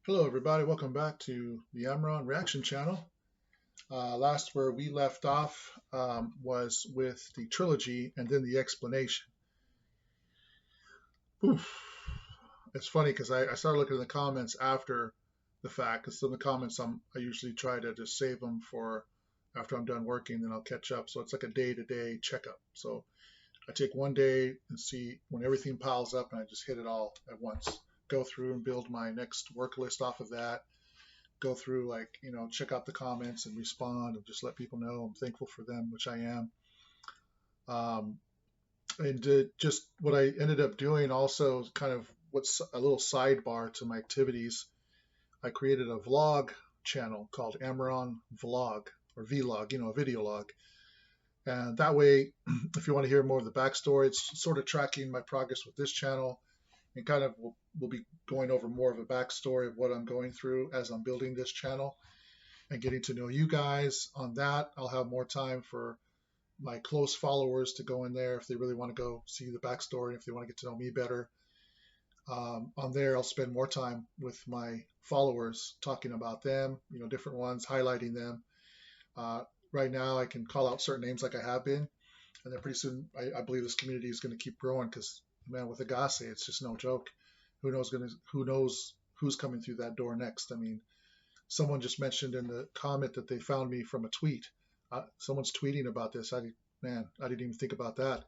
Hello, everybody. Welcome back to the Ammaron Reaction Channel. Last where we left off was with the trilogy and then the explanation. Oof. It's funny because I started looking at the comments after the fact, because some of the comments I usually try to just save them for after I'm done working, then I'll catch up. So it's like a day-to-day checkup. So I take one day and see when everything piles up, and I just hit it all at once. Go through and build my next work list off of that, go through, like, check out the comments and respond and just let people know I'm thankful for them, which I am. um, and just what I ended up doing also, kind of what's a little sidebar to my activities, I created a vlog channel called Ammaron Vlog, or Vlog, a video log. And that way, if you want to hear more of the backstory, it's sort of tracking my progress with this channel, and kind of we'll be going over more of a backstory of what I'm going through as I'm building this channel and getting to know you guys. On that, I'll have more time for my close followers to go in there if they really want to go see the backstory, if they want to get to know me better. On there, I'll spend more time with my followers talking about them, different ones, highlighting them. Uh, right now, I can call out certain names like I have been, and then pretty soon, I believe this community is going to keep growing because, man, with Agassi, it's just no joke. Who knows who's coming through that door next? I mean, someone just mentioned in the comment that they found me from a tweet. Someone's tweeting about this. I didn't even think about that.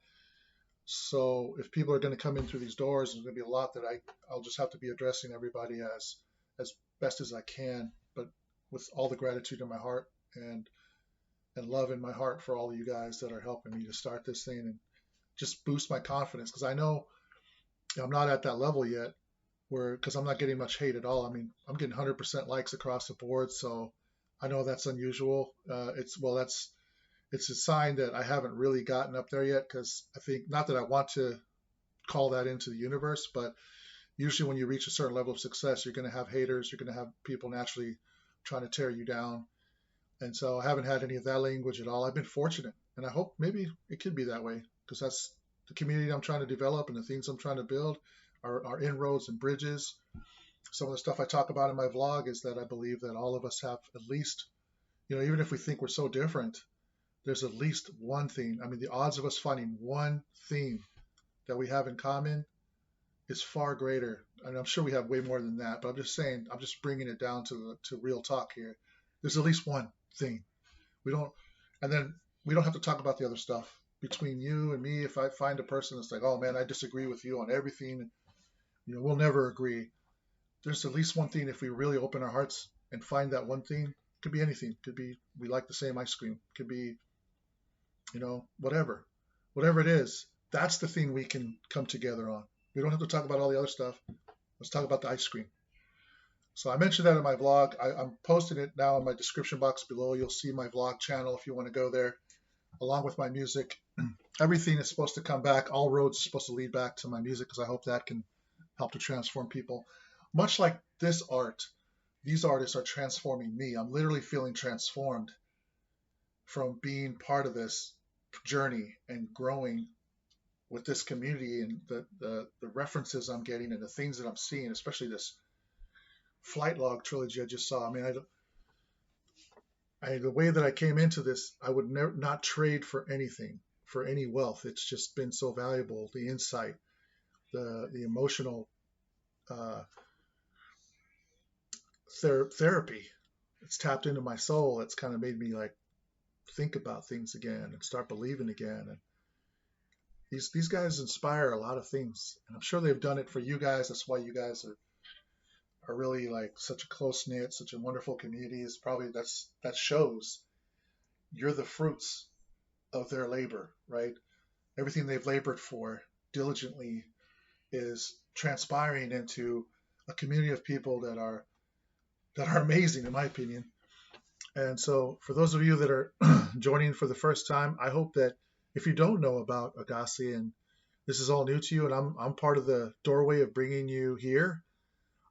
So if people are going to come in through these doors, there's going to be a lot that I'll just have to be addressing everybody as best as I can, but with all the gratitude in my heart and love in my heart for all of you guys that are helping me to start this thing and just boost my confidence, because I know I'm not at that level yet, because I'm not getting much hate at all. I mean, I'm getting 100% likes across the board, so I know that's unusual. It's a sign that I haven't really gotten up there yet, because I think, not that I want to call that into the universe, but usually when you reach a certain level of success, you're going to have haters, you're going to have people naturally trying to tear you down. And so I haven't had any of that language at all. I've been fortunate, and I hope maybe it could be that way, because that's the community I'm trying to develop and the things I'm trying to build are inroads and bridges. Some of the stuff I talk about in my vlog is that I believe that all of us have at least, even if we think we're so different, there's at least one thing. I mean, the odds of us finding one thing that we have in common is far greater. And I'm sure we have way more than that, but I'm just saying, I'm just bringing it down to real talk here. There's at least one thing. We don't, and then we don't have to talk about the other stuff. Between you and me, if I find a person that's like, oh man, I disagree with you on everything, we'll never agree. There's at least one thing. If we really open our hearts and find that one thing, it could be anything. It could be we like the same ice cream. It could be, whatever it is. That's the thing we can come together on. We don't have to talk about all the other stuff. Let's talk about the ice cream. So I mentioned that in my vlog. I'm posting it now in my description box below. You'll see my vlog channel if you want to go there, along with my music. Everything is supposed to come back. All roads are supposed to lead back to my music, because I hope that can help to transform people. Much like this art, these artists are transforming me. I'm literally feeling transformed from being part of this journey and growing with this community, and the references I'm getting and the things that I'm seeing, especially this flight log trilogy I just saw. I mean, the way that I came into this, I would never not trade for anything, for any wealth. It's just been so valuable. The insight, the emotional therapy. It's tapped into my soul. It's kind of made me like think about things again and start believing again. And these guys inspire a lot of things, and I'm sure they've done it for you guys. That's why you guys are really like such a close knit, such a wonderful community. Is probably that shows you're the fruits of their labor, right? Everything they've labored for diligently is transpiring into a community of people that are amazing, in my opinion. And so, for those of you that are joining for the first time, I hope that if you don't know about Agassi and this is all new to you, and I'm part of the doorway of bringing you here,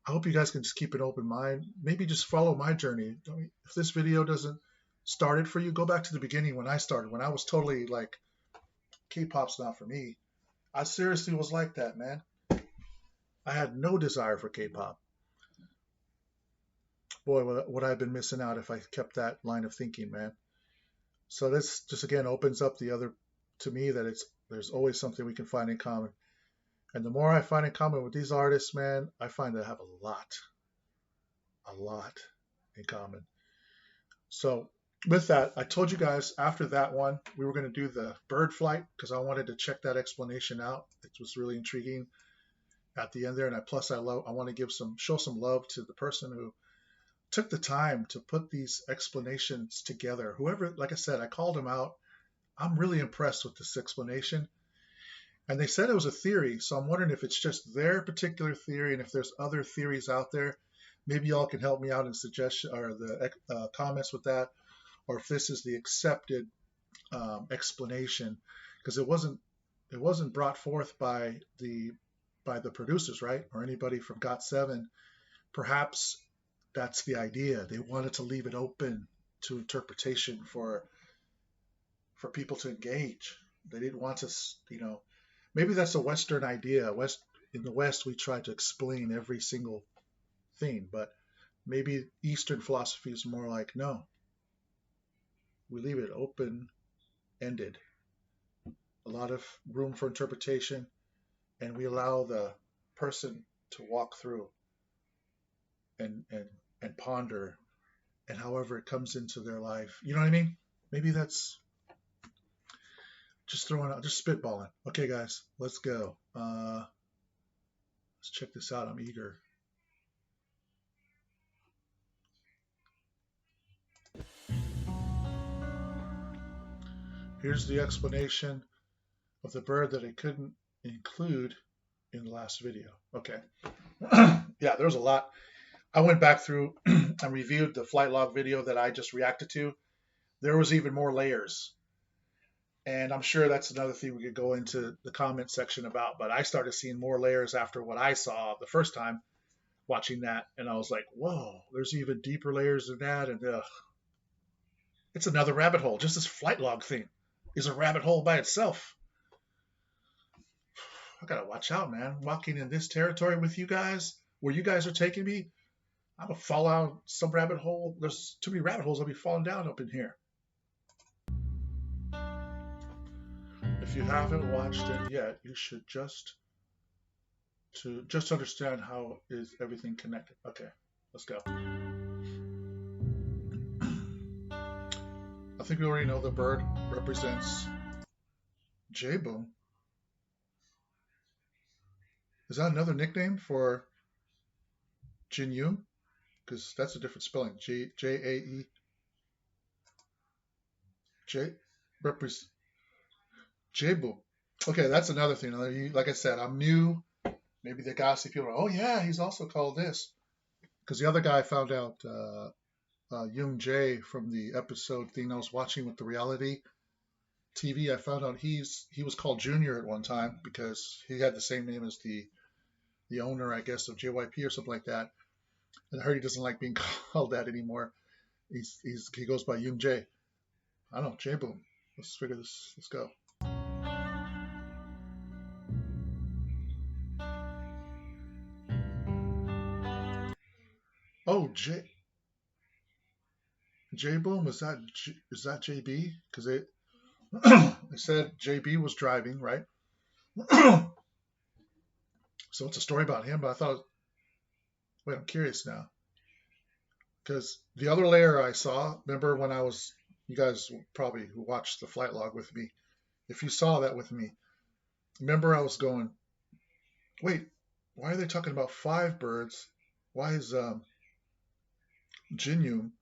I hope you guys can just keep an open mind. Maybe just follow my journey. If this video doesn't start it for you, go back to the beginning when I started, when I was totally like, K-pop's not for me. I seriously was like that, man. I had no desire for K-pop. boy, what would I have been missing out if I kept that line of thinking, man. So this just again opens up the other to me that there's always something we can find in common. And the more I find in common with these artists, man, I find I have a lot in common. So with that, I told you guys after that one, we were going to do the bird flight because I wanted to check that explanation out. It was really intriguing at the end there. And I want to show some love to the person who took the time to put these explanations together. Whoever, like I said, I called him out. I'm really impressed with this explanation. And they said it was a theory. So I'm wondering if it's just their particular theory and if there's other theories out there. Maybe y'all can help me out in suggestion or the comments with that, or if this is the accepted explanation, because it wasn't brought forth by the producers, right, or anybody from GOT7. Perhaps that's the idea. They wanted to leave it open to interpretation for people to engage. They didn't want us, maybe that's a Western idea. In the West, we try to explain every single thing, but maybe Eastern philosophy is more like, no, we leave it open-ended, a lot of room for interpretation, and we allow the person to walk through and ponder, and however it comes into their life. You know what I mean? Maybe that's just throwing out, just spitballing. Okay, guys, let's go. Let's check this out. I'm eager. Here's the explanation of the bird that I couldn't include in the last video. Okay. Yeah, there was a lot. I went back through and reviewed the flight log video that I just reacted to. There was even more layers. And I'm sure that's another thing we could go into the comment section about. But I started seeing more layers after what I saw the first time watching that. And I was like, whoa, there's even deeper layers than that. And it's another rabbit hole. Just this flight log thing is a rabbit hole by itself. I gotta watch out, man. Walking in this territory with you guys, where you guys are taking me, I'm gonna fall out some rabbit hole. There's too many rabbit holes. I'll be falling down up in here. If you haven't watched it yet, you should just understand how is everything connected. Okay, let's go. I think we already know the bird represents J-Boom. Is that another nickname for Jin Yoon? Because that's a different spelling. J-A-E. Represents J-Boom. Okay, that's another thing. Like I said, I'm new. Maybe the gossip people are, oh yeah, he's also called this. Because the other guy found out, Young Jae from the episode thing I was watching with the reality TV, I found out he was called Junior at one time because he had the same name as the owner, I guess, of JYP or something like that. And I heard he doesn't like being called that anymore. He goes by Young Jae. I don't know, J-Boom. Let's figure this. Let's go. Oh, J-Boom, is that JB? Because they said JB was driving, right? So it's a story about him, but I thought, wait, I'm curious now. Because the other layer I saw, remember when you guys probably who watched the flight log with me, if you saw that with me, remember I was going, wait, why are they talking about 5 birds? Why is Jin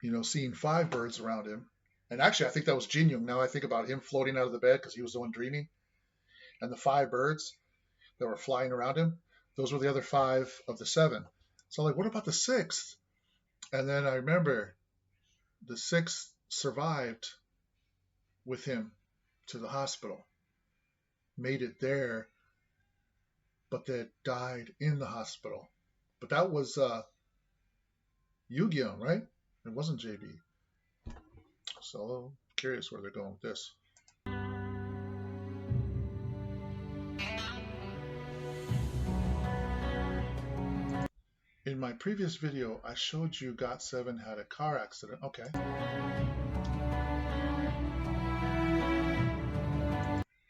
Yoon, seeing 5 birds around him? And actually, I think that was Jin Yoon. Now I think about him floating out of the bed because he was the one dreaming. And the 5 birds that were flying around him, those were the other 5 of the 7. So I'm like, what about the 6th? And then I remember the 6th survived with him to the hospital, made it there, but they died in the hospital. But that was Yu-Gi-Oh, right? It wasn't JB. So I'm curious where they're going with this. In my previous video, I showed you GOT7 had a car accident. Okay.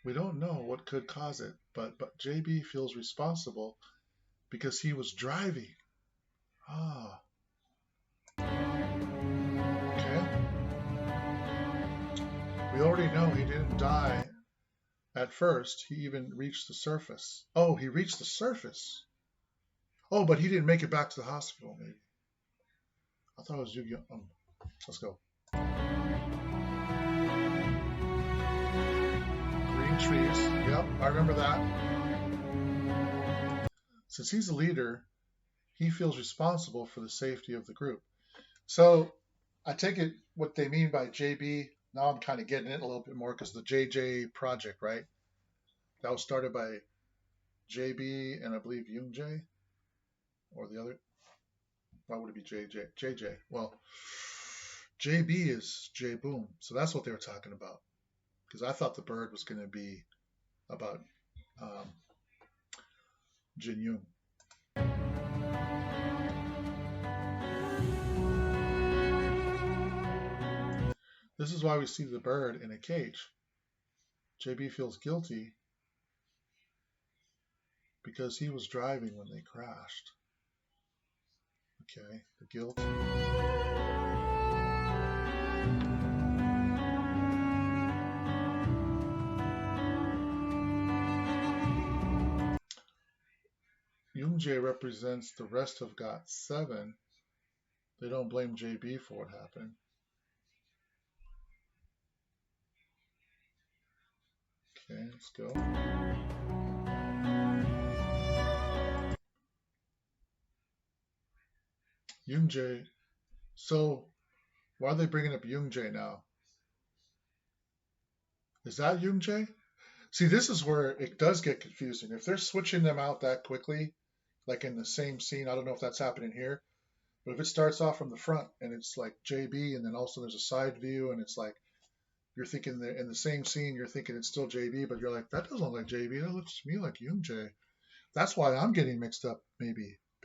We don't know what could cause it, but JB feels responsible because he was driving. Ah, okay. We already know he didn't die at first. He even reached the surface. Oh, he reached the surface. Oh, but he didn't make it back to the hospital, maybe. I thought it was Yu-Gi-Oh. Let's go. Green trees. Yep, I remember that. Since he's the leader, he feels responsible for the safety of the group. So I take it what they mean by JB. Now I'm kind of getting it a little bit more because the JJ project, right? That was started by JB and I believe Yoonjae, or the other. Why would it be JJ? JJ. Well, JB is J Boom. So that's what they were talking about. Because I thought the bird was going to be about Jin Yoon. This is why we see the bird in a cage. JB feels guilty because he was driving when they crashed. Okay, the guilt. Yoonjae represents the rest of GOT7. They don't blame JB for what happened. Okay, let's go. Yoonjae. So, why are they bringing up Yoonjae now? Is that Yoonjae? See, this is where it does get confusing. If they're switching them out that quickly, like in the same scene, I don't know if that's happening here, but if it starts off from the front and it's like JB and then also there's a side view and it's like you're thinking that in the same scene, you're thinking it's still JB, but you're like, that doesn't look like JB. That looks to me like Yoonjae. That's why I'm getting mixed up, maybe.